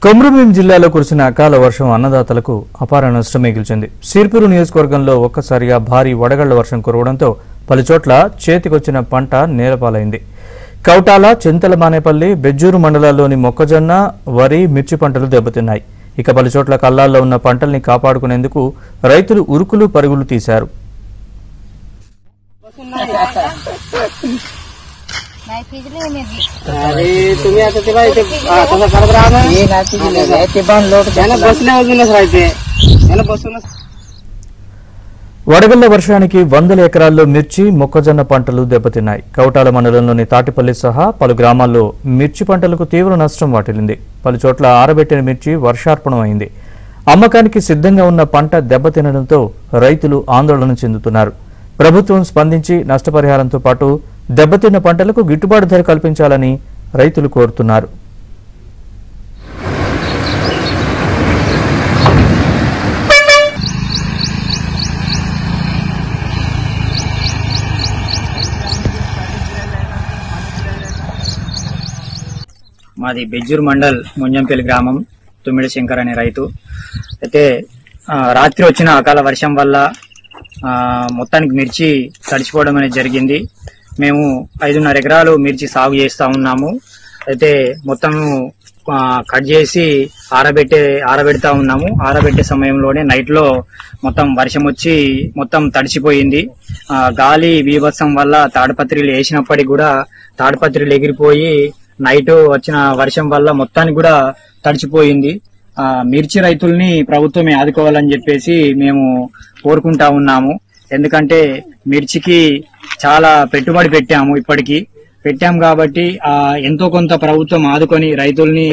కొమరంభీం జిల్లాలో కురిసిన అకాల వర్షం అన్నదాతలకు అపార నష్టం మిగిల్చింది. సిర్పూరు నియోజకవర్గంలో ఒక్కసారిగా భారీ వడగళ్ల వర్షం కురవడంతో పలుచోట్ల చేతికొచ్చిన పంట నేలపాలైంది. కౌటాల, చింతలమానేపల్లి, బెజ్జూరు మండలాల్లోని మొక్కజొన్న, వరి, మిర్చి పంటలు దెబ్బతిన్నాయి. ఇక పలుచోట్ల కల్లాల్లో ఉన్న పంటల్ని కాపాడుకునేందుకు రైతులు ఉరుకులు పరుగులు తీశారు. వడగళ్ల వర్షానికి వందల ఎకరాల్లో మిర్చి, మొక్కజొన్న పంటలు దెబ్బతిన్నాయి. కౌటాల మండలంలోని తాటిపల్లి సహా పలు గ్రామాల్లో మిర్చి పంటలకు తీవ్ర నష్టం వాటిల్లింది. పలుచోట్ల ఆరబెట్టిన మిర్చి వర్షార్పణం అయింది. అమ్మకానికి సిద్ధంగా ఉన్న పంట దెబ్బతినడంతో రైతులు ఆందోళన చెందుతున్నారు. ప్రభుత్వం స్పందించి నష్టపరిహారంతో పాటు దెబ్బతిన్న పంటలకు గిట్టుబాటు ధర కల్పించాలని రైతులు కోరుతున్నారు. మాది బెజ్జూరు మండల్ ముంజంపల్లి గ్రామం తుమ్మిడి శంకర్ అనే రైతు అయితే రాత్రి వచ్చిన అకాల వర్షం వల్ల మొత్తానికి మిర్చి తడిచిపోవడం అనేది జరిగింది. మేము 5.5 ఎకరాలు మిర్చి సాగు చేస్తా ఉన్నాము. అయితే మొత్తం కట్ చేసి ఆరబెడతా ఉన్నాము. ఆరబెట్టే సమయంలోనే నైట్ లో మొత్తం వర్షం వచ్చి మొత్తం తడిచిపోయింది. గాలి బీభత్సం వల్ల తాడిపత్రులు వేసినప్పటికీ కూడా తాడిపత్రులు ఎగిరిపోయి నైట్ వచ్చిన వర్షం వల్ల మొత్తానికి కూడా తడిచిపోయింది. మిర్చి రైతుల్ని ప్రభుత్వమే ఆదుకోవాలని చెప్పేసి మేము కోరుకుంటా ఉన్నాము. ఎందుకంటే మిర్చికి చాలా పెట్టుబడి పెట్టాము కాబట్టి ఎంతో కొంత ప్రభుత్వం ఆదుకొని రైతుల్ని